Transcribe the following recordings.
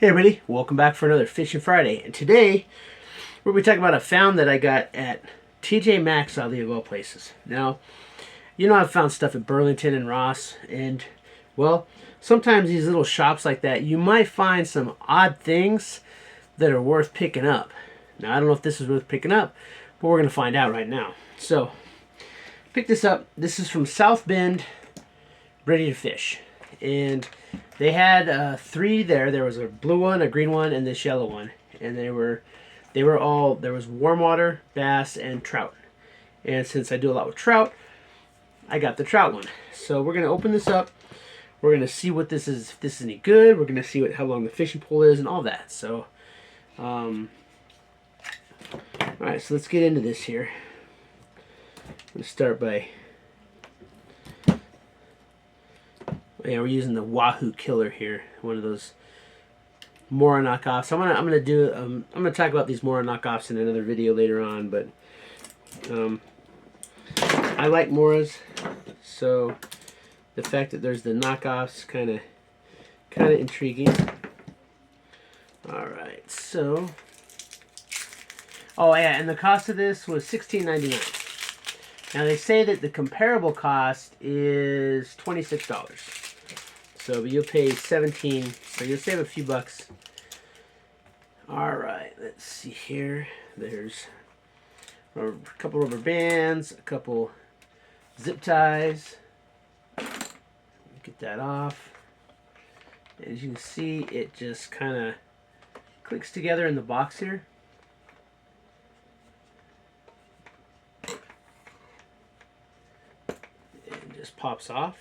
Hey everybody, welcome back for another Fishing Friday. And today, we're going to be talking about a found that I got at TJ Maxx, oddly of all places. Now, you know I've found stuff at Burlington and Ross, and, well, sometimes these little shops like that, you might find some odd things that are worth picking up. Now, I don't know if this is worth picking up, but we're going to find out right now. So, pick this up. This is from South Bend, Ready to Fish. And they had three there. There was a blue one, a green one, and this yellow one. And they were all, there was warm water, bass, and trout. And since I do a lot with trout, I got the trout one. So we're going to open this up. We're going to see what this is, if this is any good. We're going to see how long the fishing pole is and all that. So, all right, so let's get into this here. I'm going to start by... Yeah, we're using the Wahoo Killer here, one of those Mora knockoffs. I'm gonna talk about these Mora knockoffs in another video later on, but I like Moras, so the fact that there's the knockoffs kind of intriguing. All right, so oh yeah, and the cost of this was $16.99. Now they say that the comparable cost is $26. So you'll pay $17, so you'll save a few bucks. All right, let's see here. There's a couple rubber bands, a couple zip ties. Get that off. As you can see, it just kind of clicks together in the box here. And just pops off.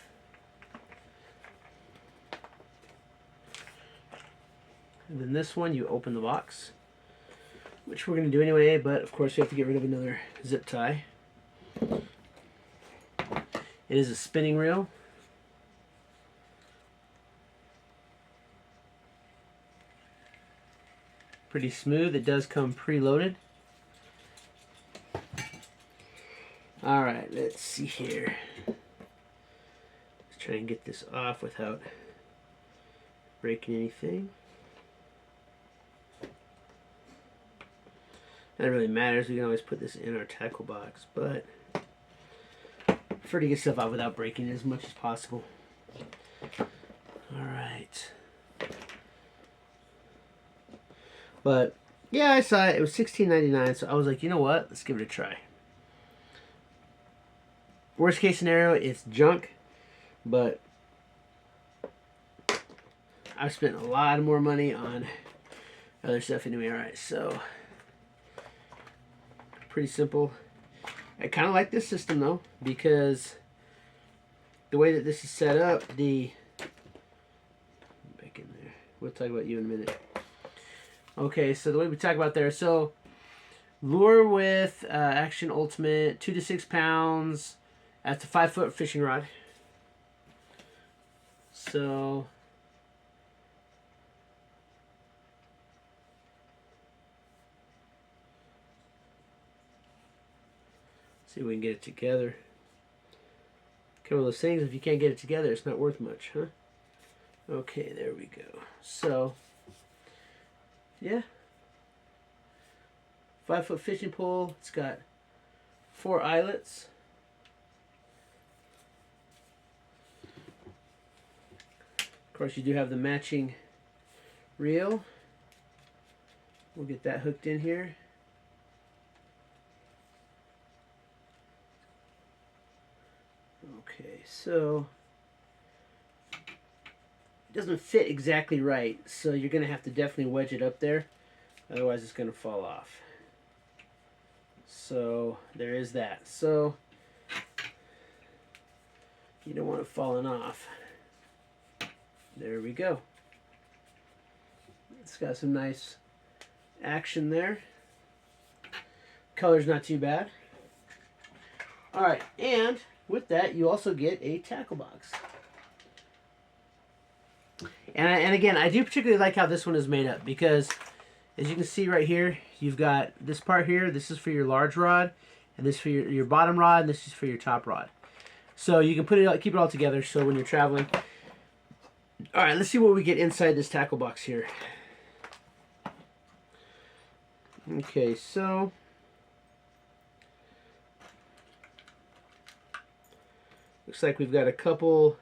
And then this one, you open the box, which we're going to do anyway, but of course we have to get rid of another zip tie. It is a spinning reel. Pretty smooth. It does come preloaded. Alright, let's see here. Let's try and get this off without breaking anything. Not really matters. We can always put this in our tackle box, but I prefer to get stuff out without breaking it as much as possible. All right. But yeah, I saw it. It was $16.99, so I was like, you know what? Let's give it a try. Worst case scenario, it's junk, but I've spent a lot more money on other stuff anyway. All right, so. Pretty simple. I kind of like this system though, because the way that this is set up, back in there. We'll talk about you in a minute. Okay, so the way we talk about there, so lure with Action Ultimate, 2 to 6 pounds. That's a 5-foot fishing rod. So see if we can get it together. Kind of one of those things, if you can't get it together, it's not worth much, huh? Okay, there we go. So, yeah. 5-foot fishing pole. It's got 4 eyelets. Of course, you do have the matching reel. We'll get that hooked in here. Okay, so it doesn't fit exactly right, so you're going to have to definitely wedge it up there, otherwise it's going to fall off. So there is that. So you don't want it falling off. There we go. It's got some nice action there. Color's not too bad. All right, and with that, you also get a tackle box. And again, I do particularly like how this one is made up, because as you can see right here, you've got this part here. This is for your large rod, and this for your bottom rod, and this is for your top rod. So you can keep it all together, so when you're traveling. All right, let's see what we get inside this tackle box here. Okay, so looks like we've got a couple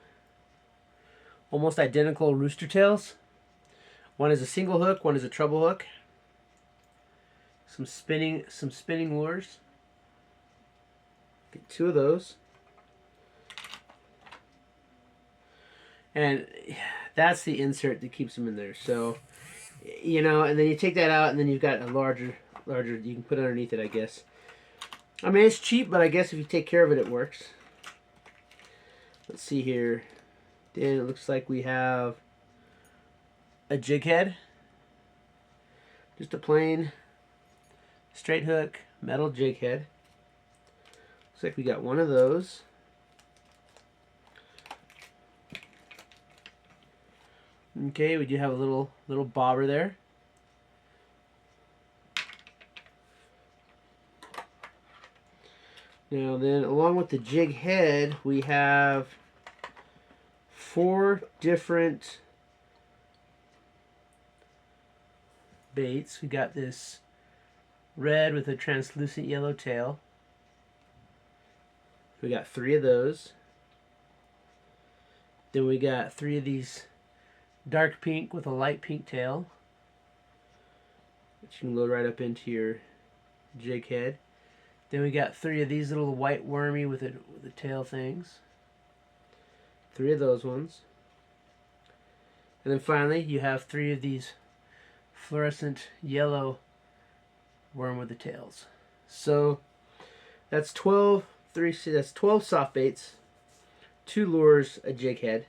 almost identical rooster tails. One is a single hook, one is a treble hook. Some spinning lures. Get 2 of those. And that's the insert that keeps them in there. So, you know, and then you take that out, and then you've got a larger you can put underneath it, I guess. I mean, it's cheap, but I guess if you take care of it, it works. Let's see here. Then it looks like we have a jig head. Just a plain straight hook metal jig head. Looks like we got 1 of those. Okay, we do have a little bobber there. Now then, along with the jig head, we have 4 different baits. We got this red with a translucent yellow tail. We got 3 of those. Then we got 3 of these dark pink with a light pink tail, which you can load right up into your jig head. Then we got 3 of these little white wormy with the tail things. 3 of those ones. And then finally you have 3 of these fluorescent yellow worm with the tails. So that's 12 soft baits, 2 lures, a jig head.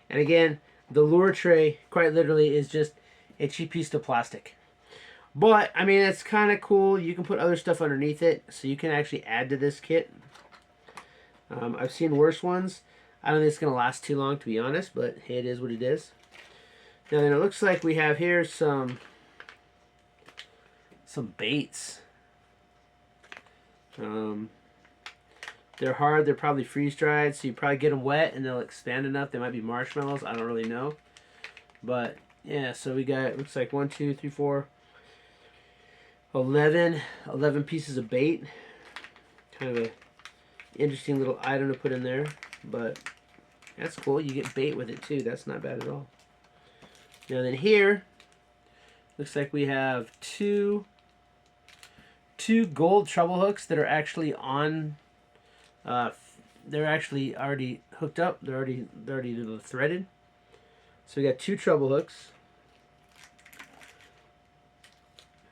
And again, the lure tray quite literally is just a cheap piece of plastic. But, I mean, it's kind of cool. You can put other stuff underneath it, so you can actually add to this kit. I've seen worse ones. I don't think it's going to last too long, to be honest, but hey, it is what it is. Now, then it looks like we have here some baits. They're hard. They're probably freeze-dried, so you probably get them wet, and they'll expand enough. They might be marshmallows. I don't really know. But, yeah, so we got, looks like 1, 2, 3, 4... 11 pieces of bait. Kind of a interesting little item to put in there, but that's cool. You get bait with it too. That's not bad at all. Now then here, looks like we have two gold treble hooks that are actually on. They're actually already hooked up. They're already threaded. So we got 2 treble hooks.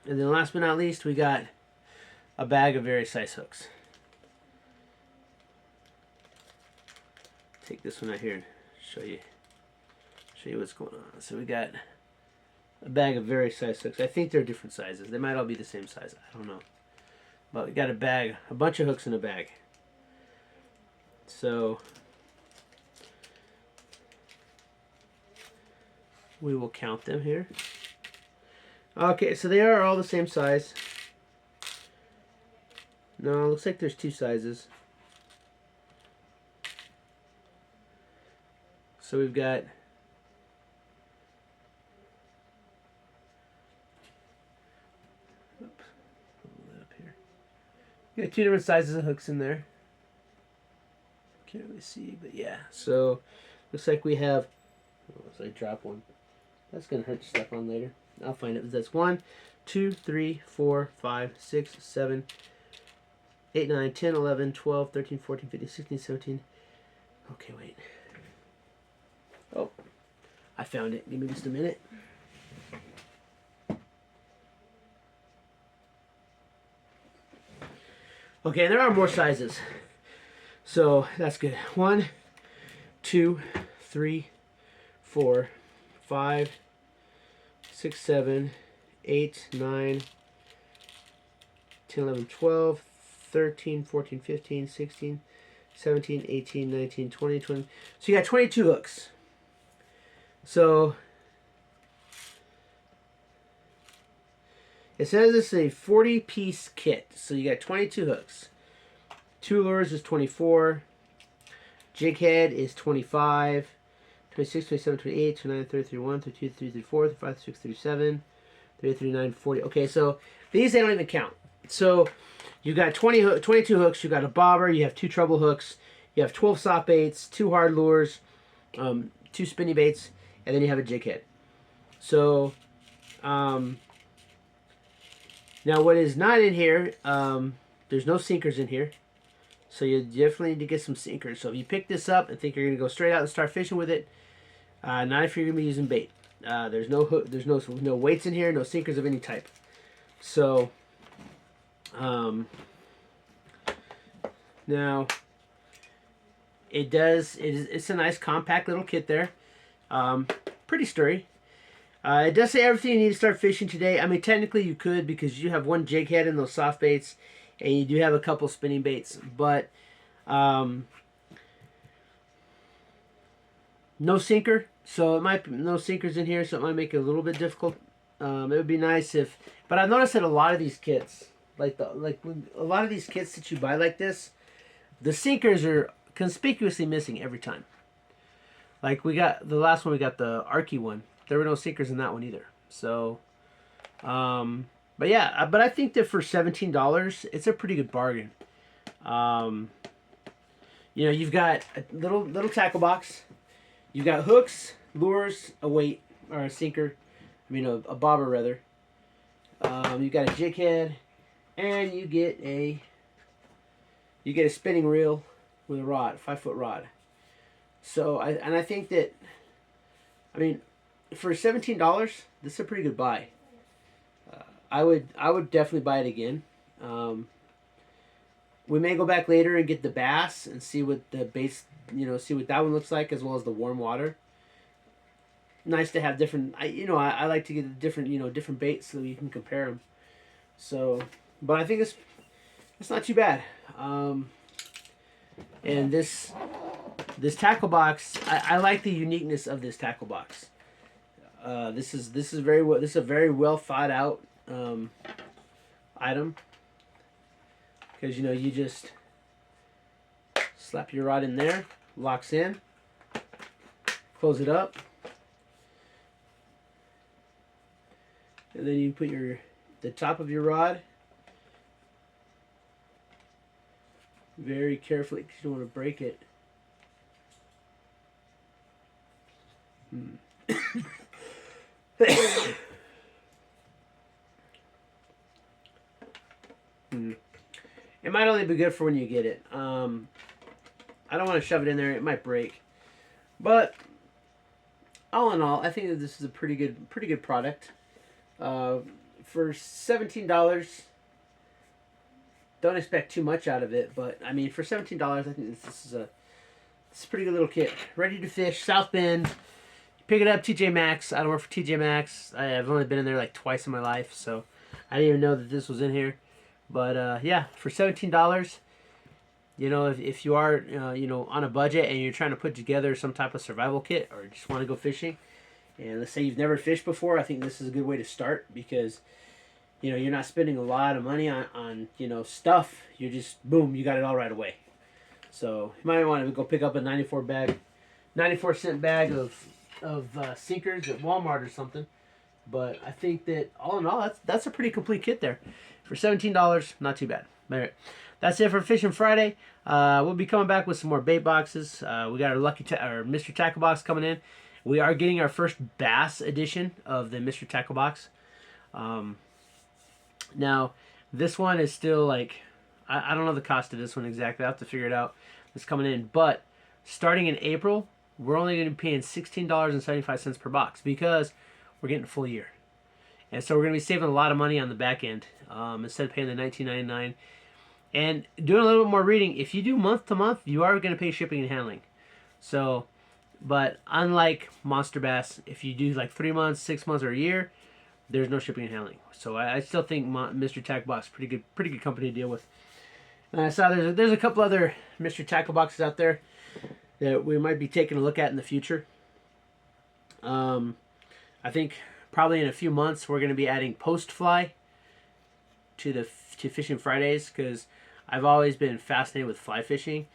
And then last but not least, we got a bag of various size hooks. Take this one out here and show you what's going on. So we got a bag of various size hooks. I think they're different sizes. They might all be the same size. I don't know. But we got a bunch of hooks in a bag. So we will count them here. Okay, so they are all the same size. No, it looks like there's 2 sizes. So we've got oops, hold that up here. We got 2 different sizes of hooks in there. Can't really see, but yeah. So looks like we have. Oh, so I drop one. That's gonna hurt to step on later. I'll find it. That's 1, 2, 3, 4, 5, 6, 7, 8, 9, 10, 11, 12, 13, 14, 15, 16, 17. Okay, wait. Oh, I found it. Give me just a minute. Okay, there are more sizes. So that's good. 1, 2, 3, 4, 5, 6, 7, 8, 9, 10, 11, 12, 13, 14, 15, 16, 17, 18, 19, 20, 20. So you got 22 hooks. So it says it's a 40-piece kit. So you got 22 hooks. 2 lures is 24. Jig head is 25. 26, 27, 28, 29, 30, 31, 32, 33, 34, 35, 36, 37. 39, 40. Okay, so these they don't even count. So you got 22 hooks. You got a bobber. You have 2 treble hooks. You have 12 soft baits, 2 hard lures, 2 spinny baits, and then you have a jig head. So now what is not in here, there's no sinkers in here. So you definitely need to get some sinkers. So if you pick this up and think you're going to go straight out and start fishing with it, not if you're going to be using bait. There's no hook, there's no weights in here, no sinkers of any type. So now it's a nice compact little kit there. Pretty sturdy. It does say everything you need to start fishing today. I mean, technically you could, because you have 1 jig head and those soft baits, and you do have a couple spinning baits, but no sinker, so it might be no sinkers in here, so it might make it a little bit difficult. It would be nice if, but I've noticed that a lot of these kits, like a lot of these kits that you buy like this, the sinkers are conspicuously missing every time. Like we got the last one, we got the Arky one. There were no sinkers in that one either. So, but yeah, but I think that for $17, it's a pretty good bargain. You know, you've got a little tackle box. You've got hooks, lures, a weight or a sinker. I mean, a bobber rather. You got a jig head, and you get a spinning reel with a rod, 5-foot rod. So I think that, I mean, for $17, this is a pretty good buy. I would definitely buy it again. We may go back later and get the bass and see what the base, see what that one looks like, as well as the warm water. Nice to have different. I like to get different different baits so you can compare them. So, but I think it's not too bad. And this tackle box, I like the uniqueness of this tackle box. This is a very well thought out item, because you just slap your rod in there, locks in, close it up, and then you put the top of your rod very carefully, because you don't want to break it. It might only be good for when you get it. I don't want to shove it in there; it might break. But all in all, I think that this is a pretty good product. For $17, don't expect too much out of it. But I mean, for $17, I think this is a pretty good little kit. Ready to fish, South Bend. Pick it up, TJ Maxx. I don't work for TJ Maxx. I've only been in there like twice in my life, so I didn't even know that this was in here. But yeah, for $17, if you are on a budget and you're trying to put together some type of survival kit, or just want to go fishing, and let's say you've never fished before, I think this is a good way to start, because you're not spending a lot of money on stuff. You just boom, you got it all right away. So you might want to go pick up a 94-cent bag of sinkers at Walmart or something. But I think that all in all, that's a pretty complete kit there. For $17, not too bad. All right, that's it for Fishing Friday. We'll be coming back with some more bait boxes. We got our Mr. Tackle Box coming in. We are getting our first bass edition of the Mr. Tackle Box. Now, this one is still like, I don't know the cost of this one exactly. I have to figure it out. It's coming in. But starting in April, we're only going to be paying $16.75 per box, because we're getting a full year. And so we're going to be saving a lot of money on the back end, instead of paying the $19.99. And doing a little bit more reading, if you do month to month, you are going to pay shipping and handling. So, but unlike Monster Bass, if you do like 3 months, 6 months, or a year, there's no shipping and handling. So I still think Mr. Tackle Box pretty good company to deal with. And I saw there's a couple other Mr. Tackle Boxes out there that we might be taking a look at in the future. I think probably in a few months we're going to be adding Post Fly to Fishing Fridays, because I've always been fascinated with fly fishing,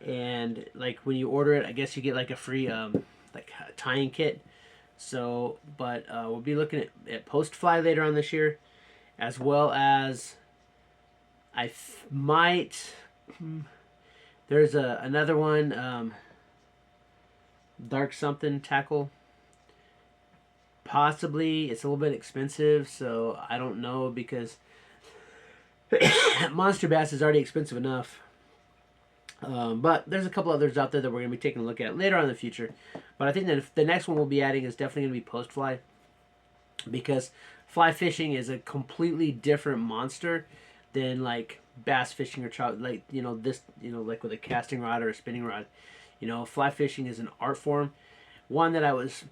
and like when you order it, I guess you get like a free like tying kit. So, but we'll be looking at post fly later on this year, as well as might. There's another one, dark something tackle. Possibly it's a little bit expensive, so I don't know, because monster bass is already expensive enough. But there's a couple others out there that we're going to be taking a look at later on in the future. But I think that the next one we'll be adding is definitely going to be post fly, because fly fishing is a completely different monster than like bass fishing or trout. Like, like with a casting rod or a spinning rod. Fly fishing is an art form, one that I was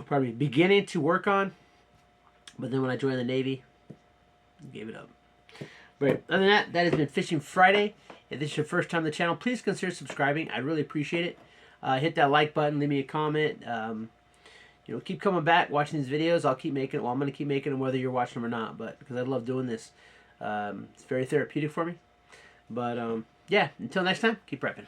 pardon me, beginning to work on, but then when I joined the Navy, gave it up. But other than that, that has been Fishing Friday. If this is your first time on the channel, please consider subscribing. I'd really appreciate it. Hit that like button, leave me a comment. Keep coming back, watching these videos. I'll keep making it. Well, I'm going to keep making them whether you're watching them or not, but because I love doing this. It's very therapeutic for me. But yeah, until next time, keep prepping.